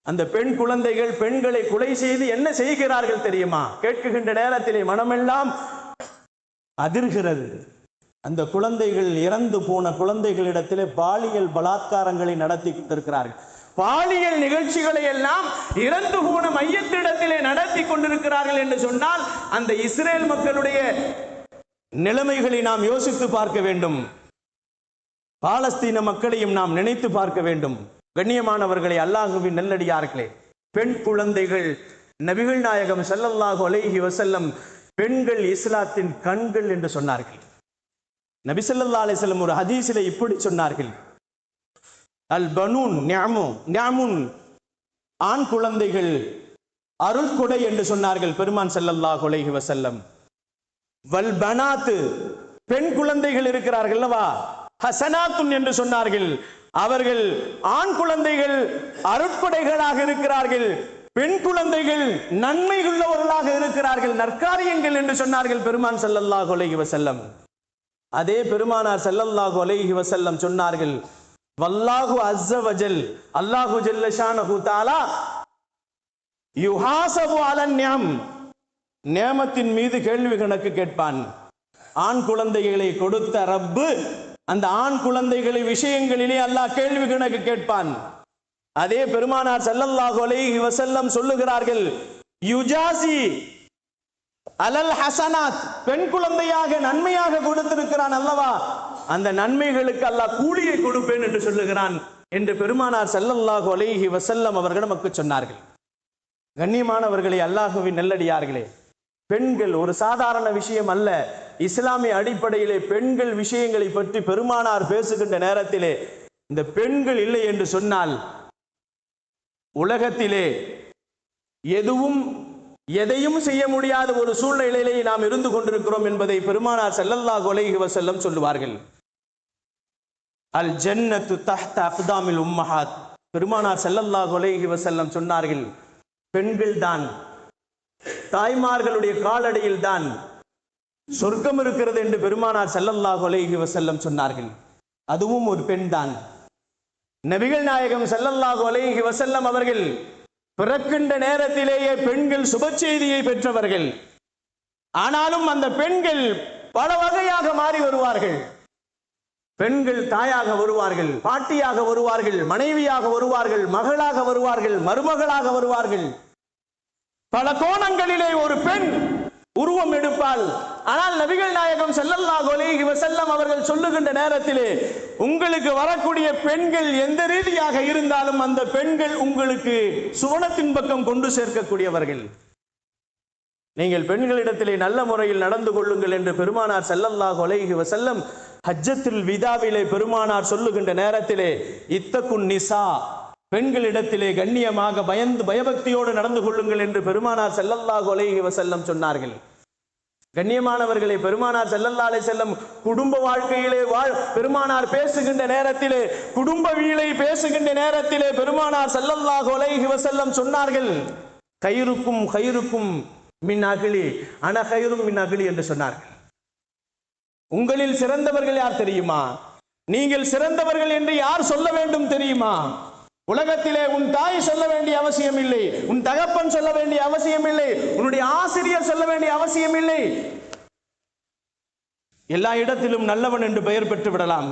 அந்த பெண் குழந்தைகள் பெண்களை கொலை செய்து என்ன செய்கிறார்கள் தெரியுமா? கேட்கின்ற நேரத்திலே மனமெல்லாம் அதிர்கிறது. அந்த குழந்தைகள், இறந்து போன குழந்தைகளிடத்திலே பாலியல் பலாத்காரங்களை நடத்தி கொண்டிருக்கிறார்கள். பாலியல் நிகழ்ச்சிகளை எல்லாம் இறந்து போன மையத்திடத்திலே நடத்தி கொண்டிருக்கிறார்கள் என்று சொன்னால் அந்த இஸ்ரேல் மக்களுடைய நிலைமைகளை நாம் யோசித்து பார்க்க வேண்டும். பாலஸ்தீன மக்களையும் நாம் நினைத்து பார்க்க வேண்டும். கண்ணியமானவர்களை, அல்லாஹ்வின் நல்லடியார்களே, பெண் குழந்தைகள், நபிகள் நாயகம் ஸல்லல்லாஹு அலைஹி வஸல்லம் பெண்கள் இஸ்லாத்தின் கண்கள் என்று சொன்னார்கள். நபி ஸல்லல்லாஹு அலைஹி வஸல்லம் ஒரு ஹதீஸிலே இப்படி சொன்னார்கள், அல் பனூன் நிஅமுன், ஆண் குழந்தைகள் அருள்கொடை என்று சொன்னார்கள் பெருமான் ஸல்லல்லாஹு அலைஹி வஸல்லம். வல் பனாத், பெண் குழந்தைகள் இருக்கிறார்கள் அல்லவா, ஹசனாத்துன் என்று சொன்னார்கள். அவர்கள் ஆண் குழந்தைகள் அருட்கொடைகளாக இருக்கிறார்கள், பெண் குழந்தைகள் நன்மை உள்ளவர்களாக இருக்கிறார்கள், நற்காரியங்கள் என்று சொன்னார்கள் பெருமான் ஸல்லல்லாஹு அலைஹி வஸல்லம். அதே பெருமானார் ஸல்லல்லாஹு அலைஹி வஸல்லம் சொன்னார்கள், வல்லாஹு அஸ்ஸ வஜல், அல்லாஹு ஜல்ல ஷானஹு தஆலா யுஹாஸபு அலன் நிஅம், நியமத்தின் மீது கேள்வி கணக்கு கேட்பான். ஆண் குழந்தைகளை கொடுத்த ரப்பு அந்த ஆண் குழந்தைகளை விஷயங்களிலே அல்லாஹ் கேள்வி கணக்கு கேட்பான். அதே பெருமானார் ஸல்லல்லாஹு அலைஹி வஸல்லம் சொல்லுகிறார்கள், யுஜாசி அலல் ஹசனாத், பெண் குழந்தையாக நன்மையாக கொடுத்திருக்கிறான் அல்லவா, அந்த நன்மைகளுக்கு அல்லாஹ் கூலியை கொடுப்பேன் என்று சொல்லுகிறான் என்று பெருமானார் ஸல்லல்லாஹு அலைஹி வஸல்லம் அவர்கள் நமக்கு சொன்னார்கள். கண்ணியமானவர்களே, அல்லாஹ்வின் நல்லடியார்களே, பெண்கள் ஒரு சாதாரண விஷயம் அல்ல. இஸ்லாமிய அடிப்படையிலே பெண்கள் விஷயங்களை பற்றி பெருமானார் பேசுகின்ற நேரத்திலே இந்த பெண்கள் இல்லை என்று சொன்னால் உலகத்திலே எதையும் செய்ய முடியாத ஒரு சூழ்நிலையிலே நாம் இருந்து கொண்டிருக்கிறோம் என்பதை பெருமானார் ஸல்லல்லாஹு அலைஹி வஸல்லம் சொல்லுவார்கள். அல் ஜன்னத்து தஹ்த அக்தாமில் உம்மஹாத். பெருமானார் ஸல்லல்லாஹு அலைஹி வஸல்லம் சொன்னார்கள், பெண்கள் தான், தாய்மார்களுடைய காலடியில் தான் சொர்க்கம் இருக்கிறது என்று பெருமானார் ஸல்லல்லாஹு அலைஹி வஸல்லம் சொன்னார்கள். அதுவும் ஒரு பெண் தான். நபிகள் நாயகம் ஸல்லல்லாஹு அலைஹி வஸல்லம் அவர்கள் பிறக்கின்ற நேரத்திலேயே பெண்கள் சுப செய்தியை பெற்றவர்கள். ஆனாலும் அந்த பெண்கள் பல வகையாக மாறி வருவார்கள். பெண்கள் தாயாக வருவார்கள், பாட்டியாக வருவார்கள், மனைவியாக வருவார்கள், மகளாக வருவார்கள், மருமகளாக வருவார்கள். பல கோணங்களிலே ஒரு பெண் உருவம் எடுப்பாள். ஆனால் நபிகள் நாயகம் ஸல்லல்லாஹு அலைஹி வஸல்லம் அவர்கள் சொல்லுகின்ற நேரத்திலே உங்களுக்கு வரக்கூடிய பெண்கள் எந்த ரீதியாக இருந்தாலும் அந்த பெண்கள் உங்களுக்கு சுவனத்தின் பக்கம் கொண்டு சேர்க்கக்கூடியவர்கள். நீங்கள் பெண்களிடத்திலே நல்ல முறையில் நடந்து கொள்ளுங்கள் என்று பெருமானார் ஸல்லல்லாஹு அலைஹி வஸல்லம் ஹஜ்ஜத்துல் விதாவிலே பெருமானார் சொல்லுகின்ற நேரத்திலே இத்தகுன் நிசா, பெண்களிடத்திலே கண்ணியமாக பயபக்தியோடு நடந்து கொள்ளுங்கள் என்று பெருமானார் ஸல்லல்லாஹு அலைஹி வஸல்லம் சொன்னார்கள். கண்ணியமானவர்களே, பெருமானார் ஸல்லல்லாஹு அலைஹி வஸல்லம் குடும்ப வாழ்க்கையிலே பெருமானார் பேசுகின்ற நேரத்திலே, குடும்ப வீளை பேசுகின்ற நேரத்திலே பெருமானார் ஸல்லல்லாஹு அலைஹி வஸல்லம் சொன்னார்கள், கைருக்கும் கைருக்கும் மின் அகலி அன கைரும் மின் அகலி என்று சொன்னார்கள். உங்களில் சிறந்தவர்கள் யார் தெரியுமா? நீங்கள் சிறந்தவர்கள் என்று யார் சொல்ல வேண்டும் தெரியுமா? உலகத்திலே உன் தாய் சொல்ல வேண்டிய அவசியம் இல்லை, உன் தகப்பன் சொல்ல வேண்டிய அவசியம் இல்லை, உன்னுடைய ஆசிரியர் சொல்ல வேண்டிய அவசியம் இல்லை. எல்லா இடத்திலும் நல்லவன் என்று பெயர் பெற்று விடலாம்,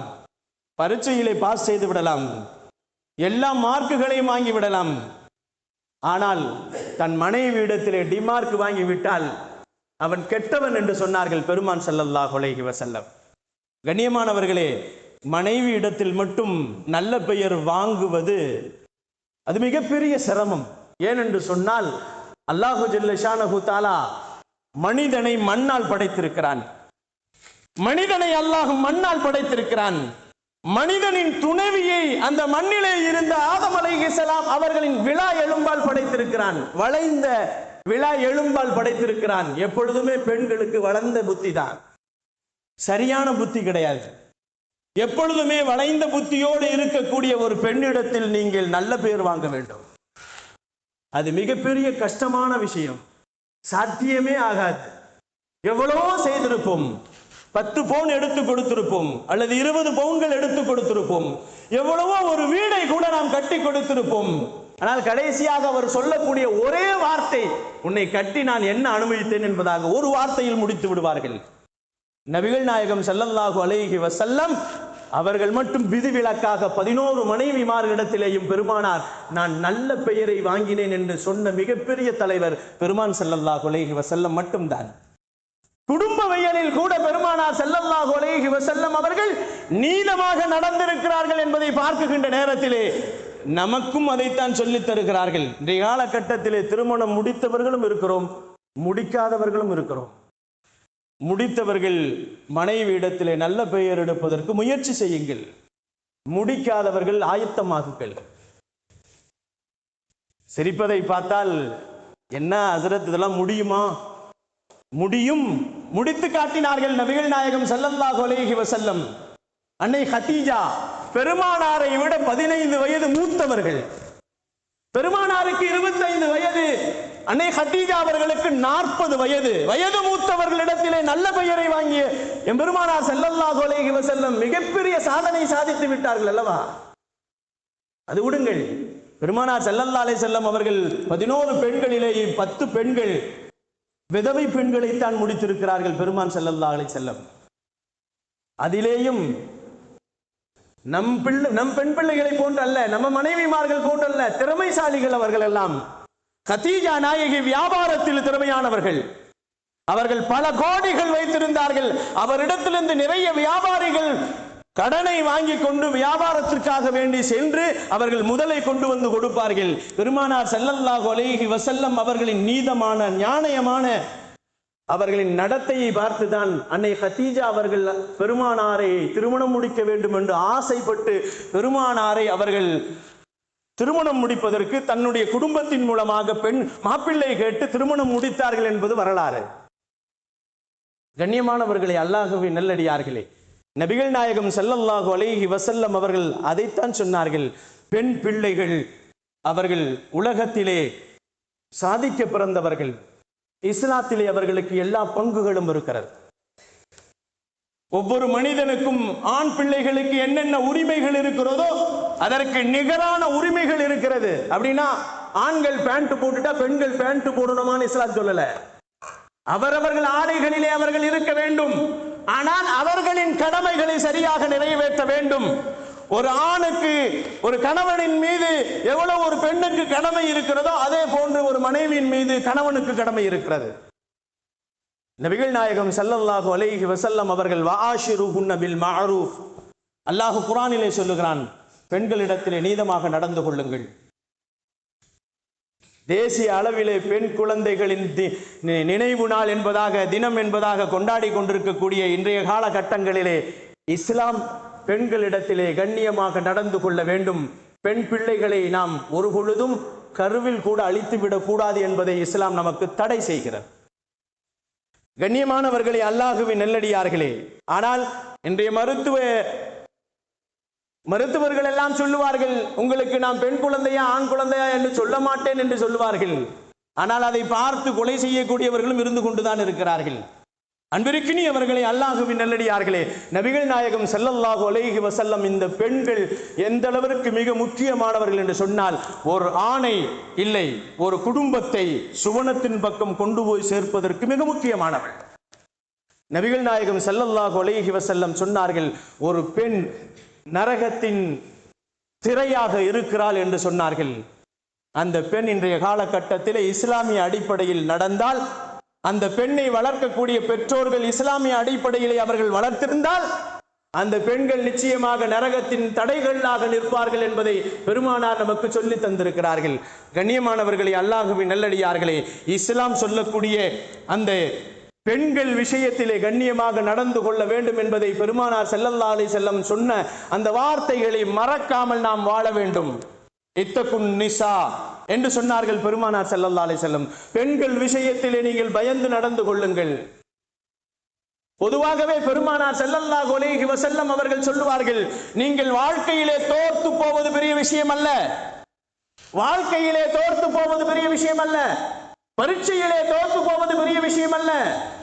பரீட்சையிலே பாஸ் செய்து விடலாம், எல்லா மார்க்குகளையும் வாங்கி விடலாம். ஆனால் தன் மனைவி இடத்திலே டிமார்க் வாங்கிவிட்டால் அவன் கெட்டவன் என்று சொன்னார்கள் பெருமான் ஸல்லல்லாஹு அலைஹி வஸல்லம். கண்ணியமானவர்களே, மனைவி இடத்தில் மட்டும் நல்ல பெயர் வாங்குவது அது மிகப்பெரிய சிரமம். ஏனென்று சொன்னால் அல்லாஹு ஜல்ல ஷானஹு தஆலா மனிதனை மண்ணால் படைத்திருக்கிறான். மனிதனை அல்லாஹ் மண்ணால் படைத்திருக்கிறான். மனிதனின் துணைவியை அந்த மண்ணிலே இருந்த ஆதம் அலைஹிஸ்ஸலாம் அவர்களின் விழா எலும்பால் படைத்திருக்கிறான். வளைந்த விழா எலும்பால் படைத்திருக்கிறான். எப்பொழுதுமே பெண்களுக்கு வளர்ந்த புத்தி தான், சரியான புத்தி கிடையாது. எப்பொழுதுமே வளைந்த புத்தியோடு இருக்கக்கூடிய ஒரு பெண்ணிடத்தில் நீங்கள் நல்ல பெயர் வாங்க வேண்டும். அது மிகப்பெரிய கஷ்டமான விஷயம், சாத்தியமே ஆகாது. எவ்வளவோ செய்திருப்போம், 10 பவுன் எடுத்து கொடுத்திருப்போம், அல்லது 20 பவுன்கள் எடுத்து கொடுத்திருப்போம், எவ்வளவோ ஒரு வீடை கூட நாம் கட்டி கொடுத்திருப்போம். ஆனால் கடைசியாக அவர் சொல்லக்கூடிய ஒரே வார்த்தை, உன்னை கட்டி நான் என்ன அனுமதித்தேன் என்பதாக ஒரு வார்த்தையில் முடித்து விடுவார்கள். நபிகள் நாயகம் ஸல்லல்லாஹு அலைஹி வஸல்லம் அவர்கள் மட்டும் விதிவிலக்காக 11 மனைவிமார்களிடத்திலேயும் பெருமானார் நான் நல்ல பெயரை வாங்கினேன் என்று சொன்ன மிகப்பெரிய தலைவர் பெருமான் ஸல்லல்லாஹு அலைஹி வஸல்லம் மட்டும்தான். குடும்ப வயலில் கூட பெருமானார் ஸல்லல்லாஹு அலைஹி வஸல்லம் அவர்கள் நீளமாக நடந்திருக்கிறார்கள் என்பதை பார்க்கின்ற நேரத்திலே நமக்கும் அதைத்தான் சொல்லித் தருகிறார்கள். இன்றைய காலகட்டத்திலே திருமணம் முடித்தவர்களும் இருக்கிறோம், முடிக்காதவர்களும் இருக்கிறோம். முடித்தவர்கள் மனைவி இடத்திலே நல்ல பெயர் எடுப்பதற்கு முயற்சி செய்யுங்கள், முடிக்காதவர்கள் ஆயத்தமாகுங்கள். சிரிப்பதை பார்த்தால் என்ன ஹஜ்ரத், இதெல்லாம் முடியுமா? முடியும், முடித்து காட்டினார்கள் நபிகள் நாயகம் ஸல்லல்லாஹு அலைஹி வஸல்லம். அன்னை ஹதீஜா பெருமானாரை விட 15 வயது மூத்தவர்கள். பெருமானாருக்கு 25 வயது, அன்னை ஹதீஜா அவர்களுக்கு 40 வயது. வயது மூத்தவர்களிடத்திலே நல்ல பெயரை வாங்கிய எம்பெருமானார் ஸல்லல்லாஹு அலைஹி வஸல்லம் மிகப்பெரிய சாதனை சாதித்து விட்டார்கள் அல்லவா? அது விடுங்கள், பெருமானார் ஸல்லல்லாஹு அலைஹி வஸல்லம் அவர்கள் 11 பெண்களிலேயே 10 பெண்கள் விதவை பெண்களைத்தான் முடித்திருக்கிறார்கள் பெருமான் ஸல்லல்லாஹு அலைஹி வஸல்லம். அதிலேயும் நம் பெண் பிள்ளைகளை போன்றல்ல, நம்ம மனைவிமார்கள் போன்றல்ல, திறமைசாலிகள் அவர்கள் எல்லாம். கதீஜா நாயகி வியாபாரத்தில் திறமையானவர்கள். அவர்கள் பல கோடிகள் வைத்திருந்தார்கள். அவரிடத்திலிருந்து நிறைய வியாபாரிகள் கடனை வாங்கி கொண்டு வியாபாரத்திற்காக வேண்டி சென்று அவர்கள் முதலை கொண்டு வந்து கொடுப்பார்கள். பெருமானார் ஸல்லல்லாஹு அலைஹி வஸல்லம் அவர்களின் நீதமான நியாயமான அவர்களின் நடத்தையை பார்த்துதான் அன்னை கதீஜா அவர்கள் பெருமானாரை திருமணம் முடிக்க வேண்டும் என்று ஆசைப்பட்டு பெருமானாரை அவர்கள் திருமணம் முடிப்பதற்கு தன்னுடைய குடும்பத்தின் மூலமாக பெண் மாப்பிள்ளை கேட்டு திருமணம் முடித்தார்கள் என்பது வரலாறு. கண்ணியமானவர்களே, அல்லாஹ்வின் நல்லடியார்களே, நபிகள் நாயகம் ஸல்லல்லாஹு அலைஹி வஸல்லம் அவர்கள் அதைத்தான் சொன்னார்கள். பெண் பிள்ளைகள் அவர்கள் உலகத்திலே சாதிக்க பிறந்தவர்கள். இஸ்லாத்திலே அவர்களுக்கு எல்லா பங்குகளும் இருக்கிறது. ஒவ்வொரு மனிதனுக்கும் ஆண் பிள்ளைகளுக்கு என்னென்ன உரிமைகள் இருக்கிறதோ அதற்கு நிகரான உரிமைகள் இருக்கிறது. அப்படின்னா ஆண்கள் பேண்ட் போட்டுட்டா பெண்கள் பேண்ட் போடணுமான்னு இஸ்லாம் சொல்லல. அவரவர்கள் ஆடைகளிலே அவர்கள் இருக்க வேண்டும். ஆனால் அவர்களின் கடமைகளை சரியாக நிறைவேற்ற வேண்டும். ஒரு ஆணுக்கு ஒரு கணவனின் மீது எவ்வளவு ஒரு பெண்ணுக்கு கடமை இருக்கிறதோ அதே போன்று ஒரு மனைவியின் மீது கணவனுக்கு கடமை இருக்கிறது. நபிகள் நாயகம் ஸல்லல்லாஹு அலைஹி வஸல்லம் அவர்கள் வஆஷிருஹுன்ன பில் மஅரூஃப், அல்லாஹ் குர்ஆனிலே சொல்லுகிறான், பெண்களிடத்திலே நீதமாக நடந்து கொள்ளுங்கள். தேசிய அளவிலே பெண் குழந்தைகளின் நினைவு நாள் என்பதாக தினம் என்பதாக கொண்டாடி கொண்டிருக்கக்கூடிய இன்றைய காலகட்டங்களிலே இஸ்லாம் பெண்களிடத்திலே கண்ணியமாக நடந்து கொள்ள வேண்டும். பெண் பிள்ளைகளை நாம் ஒரு பொழுதும் கருவில் கூட அழித்துவிடக் கூடாது என்பதை இஸ்லாம் நமக்கு தடை செய்கிறது. கண்ணியமானவர்களே, அல்லாஹ்வின் நல்லடியார்களே, ஆனால் இன்றைய மருத்துவர்கள் எல்லாம் சொல்லுவார்கள், உங்களுக்கு நான் பெண் குழந்தையா ஆண் குழந்தையா என்று சொல்ல மாட்டேன் என்று சொல்லுவார்கள். ஆனால் அதை பார்த்து கொலை செய்யக்கூடியவர்களும் இருந்து கொண்டுதான் இருக்கிறார்கள். அன்பிற்கினியவர்களே, அல்லாஹ்வின் நல்லடியார்களே, நபிகள் நாயகம் ஸல்லல்லாஹு அலைஹி வஸல்லம் இந்த பெண்கள் எந்த அளவிற்கு மிக முக்கியமானவர்கள் என்று சொன்னால், ஒரு ஆணை இல்லை ஒரு குடும்பத்தை சுவனத்தின் பக்கம் கொண்டு போய் சேர்ப்பதற்கு மிக முக்கியமானவள். நபிகள் நாயகம் ஸல்லல்லாஹு அலைஹி வஸல்லம் சொன்னார்கள், ஒரு பெண் நரகத்தின் திரையாக இருக்கிறாள் என்று சொன்னார்கள். அந்த பெண் இன்றைய காலகட்டத்தில் இஸ்லாமிய அடிப்படையில் நடந்தால், அந்த பெண்ணை வளர்க்கக்கூடிய பெற்றோர்கள் இஸ்லாமிய அடிப்படையிலே அவர்கள் வளர்த்திருந்தால் அந்த பெண்கள் நிச்சயமாக நரகத்தின் தடைகளாக நிற்பார்கள் என்பதை பெருமானார் நமக்கு சொல்லி தந்திருக்கிறார்கள். கண்ணியமானவர்களே, அல்லாஹ்வின் நல்லடியார்களே, இஸ்லாம் சொல்லக்கூடிய அந்த பெண்கள் விஷயத்திலே கண்ணியமாக நடந்து கொள்ள வேண்டும் என்பதை பெருமானார் ஸல்லல்லாஹு அலைஹி வஸல்லம் சொன்ன அந்த வார்த்தைகளை மறக்காமல் நாம் வாழ வேண்டும். இத்தகுன் நிசா என்று சொன்னார்கள் பெருமானார் ஸல்லல்லாஹு அலைஹி வஸல்லம். பெண்கள் விஷயத்திலே நீங்கள் பயந்து நடந்து கொள்ளுங்கள். பொதுவாகவே பெருமானார் ஸல்லல்லாஹு அலைஹி வஸல்லம் அவர்கள் சொல்லுவார்கள், நீங்கள் வாழ்க்கையிலே தோற்று போவது பெரிய விஷயம் அல்ல. வாழ்க்கையிலே தோற்று போவது பெரிய விஷயம் அல்ல. பரீட்சையிலே தோற்று போவது பெரிய விஷயம் அல்ல.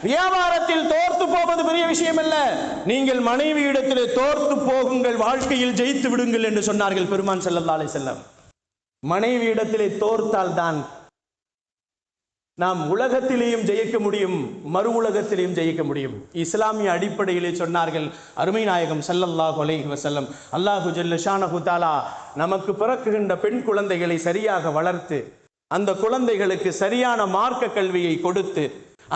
வியாபாரத்தில் தோற்று போவது பெரிய விஷயம் அல்ல. நீங்கள் மனைவியிடத்திலே தோற்று போகுங்கள், வாழ்க்கையில் ஜெயித்து விடுங்கள் என்று சொன்னார்கள் பெருமான் ஸல்லல்லாஹு அலைஹி வஸல்லம். மனைவியிடத்திலே தோற்றால் தான் நாம் உலகத்திலேயும் ஜெயிக்க முடியும், மறு உலகத்திலேயும் ஜெயிக்க முடியும். இஸ்லாமிய அடிப்படையிலே சொன்னார்கள் அருமை நாயகம் ஸல்லல்லாஹு அலைஹி வஸல்லம், அல்லாஹு ஜல்ல ஷானஹு தஆலா நமக்கு பிறக்குகின்ற பெண் குழந்தைகளை சரியாக வளர்த்து அந்த குழந்தைகளுக்கு சரியான மார்க்க கல்வியை கொடுத்து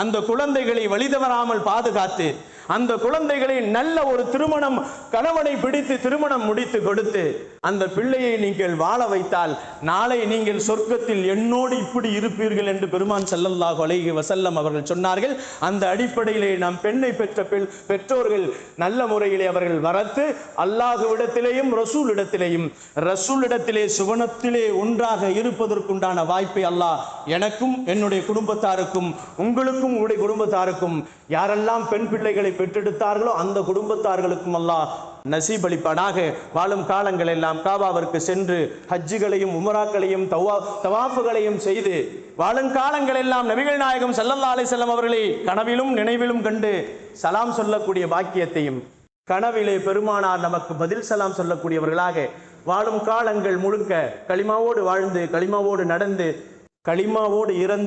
அந்த குழந்தைகளை வழிதவறாமல் பாதுகாத்து அந்த குழந்தைகளை நல்ல ஒரு திருமணம் கணவனை பிடித்து திருமணம் முடித்து கொடுத்து அந்த பிள்ளையை நீங்கள் வாழ வைத்தால் நாளை நீங்கள் சொர்க்கத்தில் என்னோடு இப்படி இருப்பீர்கள் என்று பெருமான் ஸல்லல்லாஹு அலைஹி வஸல்லம் அவர்கள் சொன்னார்கள். அந்த அடிப்படையிலே நாம் பெண்ணை பெற்ற பெற்றோர்கள் நல்ல முறையிலே அவர்கள் வளர்த்து அல்லாஹ்விடத்திலேயும் ரசூலிடத்திலே சுவனத்திலே ஒன்றாக இருப்பதற்குண்டான வாய்ப்பை அல்லாஹ் எனக்கும் என்னுடைய குடும்பத்தாருக்கும் உங்களுக்கும் உங்களுடைய குடும்பத்தாருக்கும் யாரெல்லாம் பெண் பிள்ளைகளை பெற்றெடுத்தார்களோ அந்த குடும்பத்தார்களுக்கும் அல்லாஹ் நசீப் அளிப்பானாக. வாழும் காலங்கள் எல்லாம் காபாவிற்கு சென்று ஹஜ்ஜுகளையும் உம்ராக்களையும் தவாஃபுகளையும் செய்து வாழும் காலங்கள் எல்லாம் நபிகள் நாயகம் ஸல்லல்லாஹு அலைஹி வஸல்லம் அவர்களை கனவிலும் நினைவிலும் கண்டு சலாம் சொல்லக்கூடிய பாக்கியத்தையும் கனவிலே பெருமானார் நமக்கு பதில் சலாம் சொல்லக்கூடியவர்களாக வாழும் காலங்கள் முழுக்க களிமாவோடு வாழ்ந்து களிமாவோடு நடந்து களிமாவோடு இறந்து